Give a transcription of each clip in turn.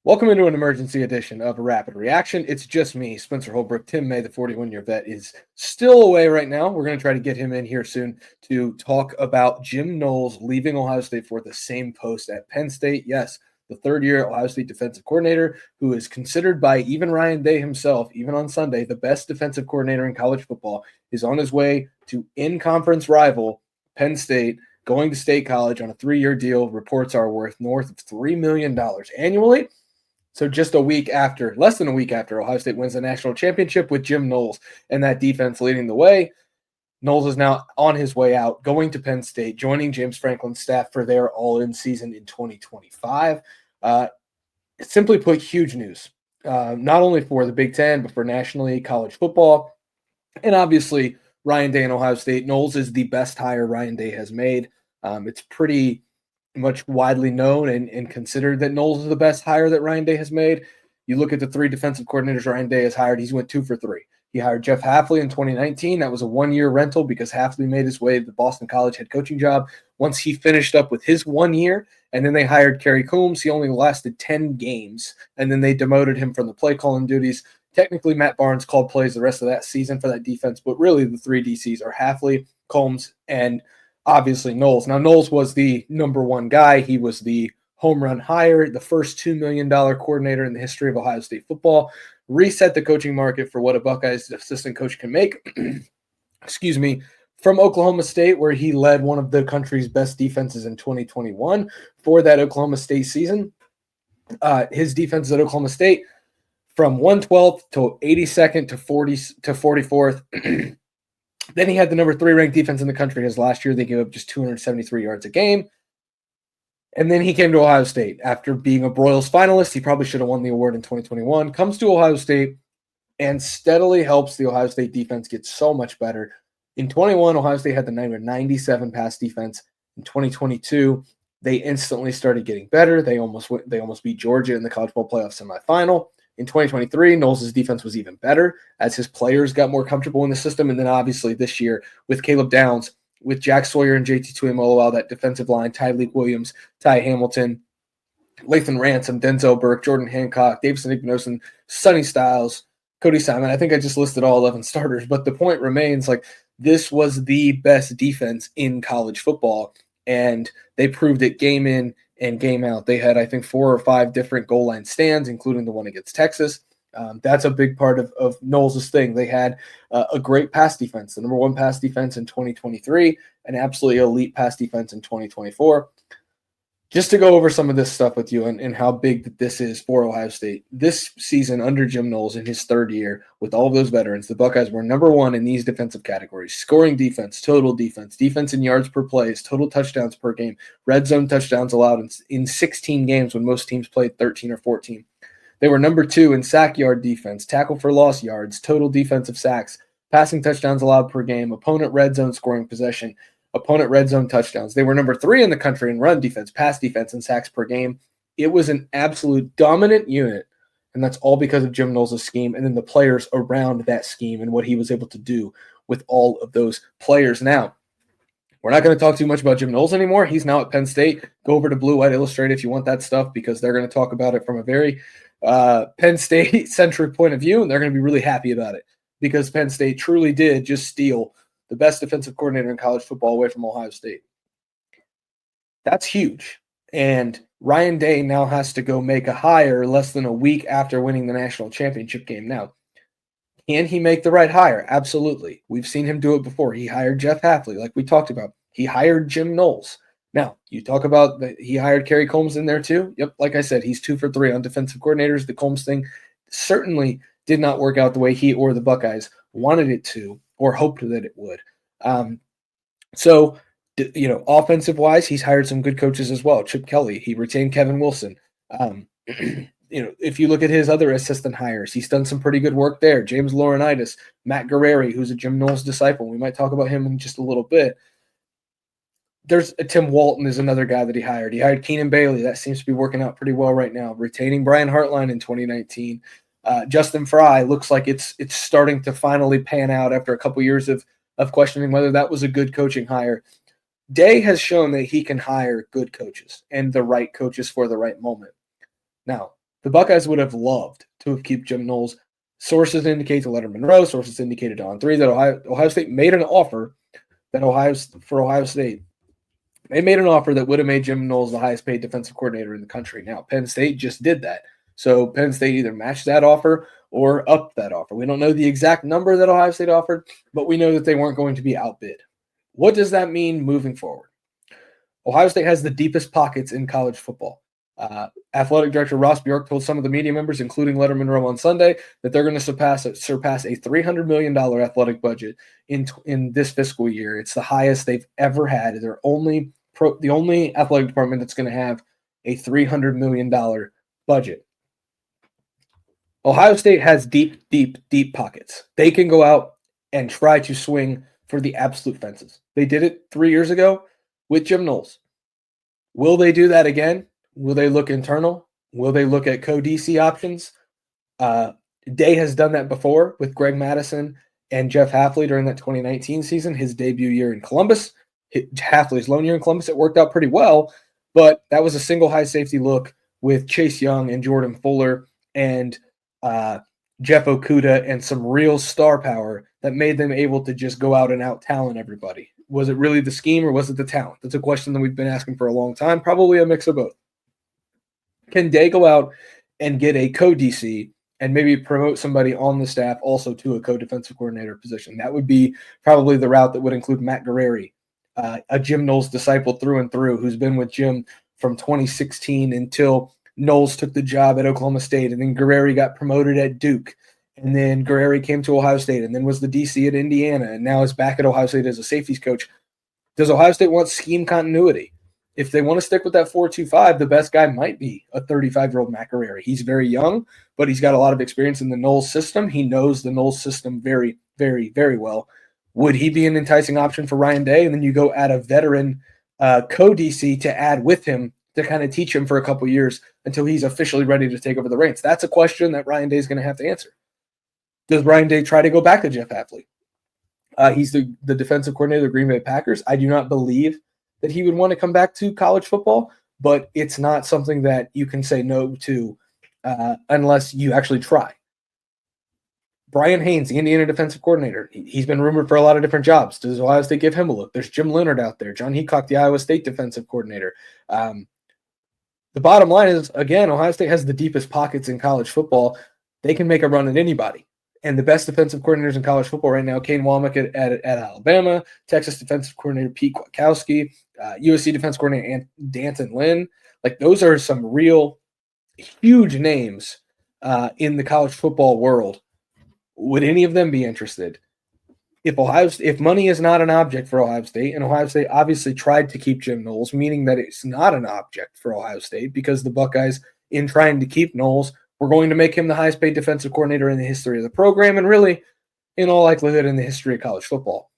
Welcome into an emergency edition of Rapid Reaction. It's just me, Spencer Holbrook. Tim May, the 41-year vet, is still away right now. We're going to try to get him in here soon to talk about Jim Knowles leaving Ohio State for the same post at Penn State. Yes, the third-year Ohio State defensive coordinator, who is considered by even Ryan Day himself, even on Sunday, the best defensive coordinator in college football, is on his way to in-conference rival Penn State, going to State College on a 3-year deal. Reports are worth north of $3 million annually. So just less than a week after Ohio State wins the national championship with Jim Knowles and that defense leading the way, Knowles is now on his way out, going to Penn State, joining James Franklin's staff for their all-in season in 2025. Simply put, huge news, not only for the Big Ten, but for nationally college football. And obviously, Ryan Day and Ohio State. Knowles is the best hire Ryan Day has made. It's pretty much widely known and considered that Knowles is the best hire that Ryan Day has made. You look at the three defensive coordinators Ryan Day has hired, he's went 2 for 3. He hired Jeff Hafley in 2019. That was a 1-year rental because Hafley made his way to the Boston College head coaching job once he finished up with his 1 year. And then they hired Kerry Coombs. He only lasted 10 games, and then they demoted him from the play calling duties. Technically, Matt Barnes called plays the rest of that season for that defense, but really the three DCs are Hafley, Combs, and obviously Knowles. Now, Knowles was the number one guy. He was the home run hire, the first $2 million coordinator in the history of Ohio State football, reset the coaching market for what a Buckeyes assistant coach can make. Excuse me. From Oklahoma State, where he led one of the country's best defenses in 2021 for that Oklahoma State season. His defenses at Oklahoma State from 112th to 82nd to 44th. Then he had the number 3 ranked defense in the country. His last year, they gave up just 273 yards a game. And then he came to Ohio State after being a Broyles finalist. He probably should have won the award in 2021. Comes to Ohio State and steadily helps the Ohio State defense get so much better. In 21, Ohio State had the number 97 pass defense. In 2022, they instantly started getting better. They almost beat Georgia in the college football playoff semifinal. In 2023, Knowles' defense was even better as his players got more comfortable in the system. And then obviously this year with Caleb Downs, with Jack Sawyer and JT Tuimoloau, that defensive line, Tyleik Williams, Ty Hamilton, Lathan Ransom, Denzel Burke, Jordan Hancock, Davison Ignoson, Sonny Styles, Cody Simon. I think I just listed all 11 starters, but the point remains, like, this was the best defense in college football, and they proved it game in and game out. They had, I think, 4 or 5 different goal line stands, including the one against Texas. That's a big part of Knowles' thing. They had a great pass defense, the number 1 pass defense in 2023, an absolutely elite pass defense in 2024. Just to go over some of this stuff with you and how big this is for Ohio State. This season under Jim Knowles in his 3rd year with all of those veterans, the Buckeyes were number 1 in these defensive categories: scoring defense, total defense, defense in yards per plays, total touchdowns per game, red zone touchdowns allowed in 16 games when most teams played 13 or 14. They were number 2 in sack yard defense, tackle for loss yards, total defensive sacks, passing touchdowns allowed per game, opponent red zone scoring possession, opponent red zone touchdowns. They were number 3 in the country in run defense, pass defense, and sacks per game. It was an absolute dominant unit, and that's all because of Jim Knowles' scheme and then the players around that scheme and what he was able to do with all of those players. Now, we're not going to talk too much about Jim Knowles anymore. He's now at Penn State. Go over to Blue White Illustrated if you want that stuff, because they're going to talk about it from a very Penn State-centric point of view, and they're going to be really happy about it because Penn State truly did just steal the best defensive coordinator in college football away from Ohio State. That's huge. And Ryan Day now has to go make a hire less than a week after winning the national championship game. Now, can he make the right hire? Absolutely. We've seen him do it before. He hired Jeff Hafley, like we talked about. He hired Jim Knowles. Now, you talk about that he hired Kerry Coombs in there too. Yep, like I said, he's 2 for 3 on defensive coordinators. The Coombs thing certainly did not work out the way he or the Buckeyes wanted it to or hoped that it would. So, offensive-wise, he's hired some good coaches as well. Chip Kelly, he retained Kevin Wilson. If you look at his other assistant hires, he's done some pretty good work there. James Laurinaitis, Matt Guerreri, who's a Jim Knowles disciple. We might talk about him in just a little bit. There's Tim Walton is another guy that he hired. He hired Keenan Bailey. That seems to be working out pretty well right now. Retaining Brian Hartline in 2019. Justin Fry looks like it's starting to finally pan out after a couple years of questioning whether that was a good coaching hire. Day has shown that he can hire good coaches and the right coaches for the right moment. Now, The Buckeyes would have loved to have kept Jim Knowles. Sources indicate to Lettermen Row, sources indicated on 3 that Ohio State made an offer for Ohio State. They made an offer that would have made Jim Knowles the highest paid defensive coordinator in the country. Now, Penn State just did that. So Penn State either matched that offer or upped that offer. We don't know the exact number that Ohio State offered, but we know that they weren't going to be outbid. What does that mean moving forward? Ohio State has the deepest pockets in college football. Athletic Director Ross Bjork told some of the media members, including Lettermen Row on Sunday, that they're going to surpass a $300 million athletic budget in this fiscal year. It's the highest they've ever had. They're the only athletic department that's going to have a $300 million budget. Ohio State has deep, deep, deep pockets. They can go out and try to swing for the absolute fences. They did it 3 years ago with Jim Knowles. Will they do that again? Will they look internal? Will they look at co-DC options? Day has done that before with Greg Madison and Jeff Hafley during that 2019 season, his debut year in Columbus. Hafley's lone year in Columbus, it worked out pretty well, but that was a single high safety look with Chase Young and Jordan Fuller and Jeff Okuda and some real star power that made them able to just go out and out-talent everybody. Was it really the scheme or was it the talent? That's a question that we've been asking for a long time, probably a mix of both. Can Day go out and get a co-DC and maybe promote somebody on the staff also to a co-defensive coordinator position? That would be probably the route that would include Matt Guerrieri, a Jim Knowles disciple through and through, who's been with Jim from 2016 until Knowles took the job at Oklahoma State, and then Guerrieri got promoted at Duke, and then Guerrieri came to Ohio State, and then was the DC at Indiana, and now is back at Ohio State as a safeties coach. Does Ohio State want scheme continuity? If they want to stick with that 4-2-5, the best guy might be a 35-year-old Matt Guerrieri. He's very young, but he's got a lot of experience in the Knowles system. He knows the Knowles system very, very, very well. Would he be an enticing option for Ryan Day? And then you go add a veteran co-DC to add with him to kind of teach him for a couple years until he's officially ready to take over the reins. That's a question that Ryan Day is going to have to answer. Does Ryan Day try to go back to Jeff Hafley? He's the defensive coordinator of the Green Bay Packers. I do not believe that he would want to come back to college football, but it's not something that you can say no to unless you actually try. Brian Haynes, the Indiana defensive coordinator, he's been rumored for a lot of different jobs. Does Ohio State give him a look? There's Jim Leonard out there, John Heacock, the Iowa State defensive coordinator. The bottom line is, again, Ohio State has the deepest pockets in college football. They can make a run at anybody. And the best defensive coordinators in college football right now, Kane Wommack at Alabama, Texas defensive coordinator Pete Kwiatkowski, USC defense coordinator Danton Lynn. Like, those are some real huge names in the college football world. Would any of them be interested? If money is not an object for Ohio State, and Ohio State obviously tried to keep Jim Knowles, meaning that it's not an object for Ohio State because the Buckeyes, in trying to keep Knowles, were going to make him the highest paid defensive coordinator in the history of the program and really, in all likelihood, in the history of college football.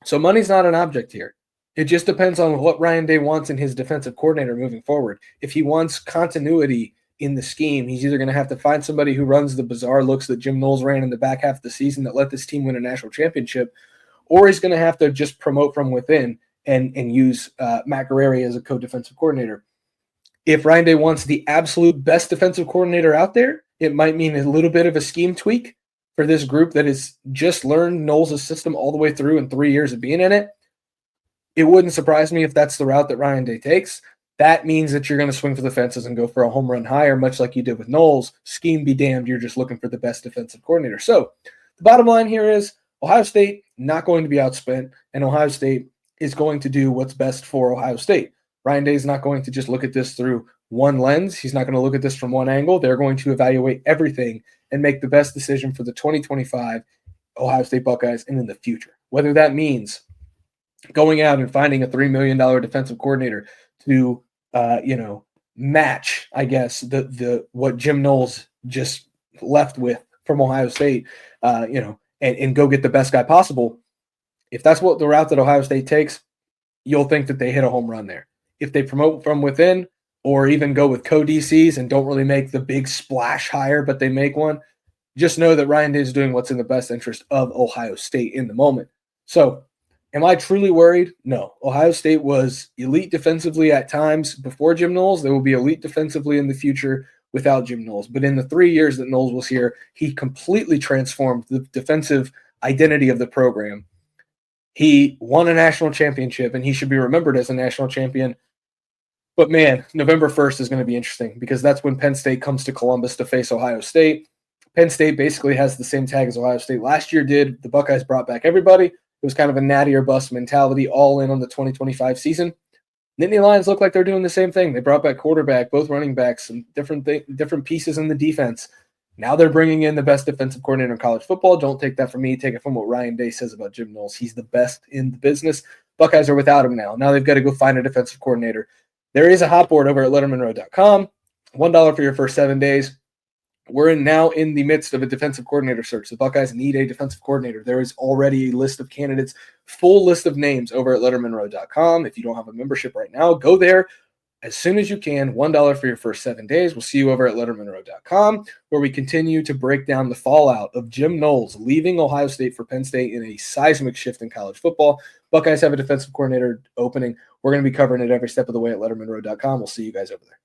So money's not an object here. It just depends on what Ryan Day wants in his defensive coordinator moving forward. If he wants continuity in the scheme, he's either going to have to find somebody who runs the bizarre looks that Jim Knowles ran in the back half of the season that let this team win a national championship, or he's going to have to just promote from within and use Matt Guerrieri as a co-defensive coordinator. If Ryan Day wants the absolute best defensive coordinator out there, it might mean a little bit of a scheme tweak for this group that has just learned Knowles' system all the way through in 3 years of being in it. It wouldn't surprise me if that's the route that Ryan Day takes. That means that you're going to swing for the fences and go for a home run hire, much like you did with Knowles. Scheme be damned, you're just looking for the best defensive coordinator. So the bottom line here is Ohio State not going to be outspent, and Ohio State is going to do what's best for Ohio State. Ryan Day is not going to just look at this through one lens. He's not going to look at this from one angle. They're going to evaluate everything and make the best decision for the 2025 Ohio State Buckeyes and in the future. Whether that means going out and finding a $3 million defensive coordinator to match, I guess, the what Jim Knowles just left with from Ohio State, and go get the best guy possible. If that's what the route that Ohio State takes, you'll think that they hit a home run there. If they promote from within or even go with co-DCs and don't really make the big splash hire, but they make one, just know that Ryan Day is doing what's in the best interest of Ohio State in the moment. So am I truly worried? No. Ohio State was elite defensively at times before Jim Knowles. They will be elite defensively in the future without Jim Knowles. But in the 3 years that Knowles was here, he completely transformed the defensive identity of the program. He won a national championship, and he should be remembered as a national champion. But man, November 1st is going to be interesting because that's when Penn State comes to Columbus to face Ohio State. Penn State basically has the same tag as Ohio State last year did. The Buckeyes brought back everybody. It was kind of a natty or bust mentality all in on the 2025 season. Nittany Lions look like they're doing the same thing. They brought back quarterback, both running backs, some different pieces in the defense. Now they're bringing in the best defensive coordinator in college football. Don't take that from me. Take it from what Ryan Day says about Jim Knowles. He's the best in the business. Buckeyes are without him now. Now they've got to go find a defensive coordinator. There is a hot board over at lettermenrow.com. $1 for your first 7 days. We're now in the midst of a defensive coordinator search. The Buckeyes need a defensive coordinator. There is already a list of candidates, full list of names over at lettermenrow.com. If you don't have a membership right now, go there as soon as you can. $1 for your first 7 days. We'll see you over at lettermenrow.com, where we continue to break down the fallout of Jim Knowles leaving Ohio State for Penn State in a seismic shift in college football. Buckeyes have a defensive coordinator opening. We're going to be covering it every step of the way at lettermenrow.com. We'll see you guys over there.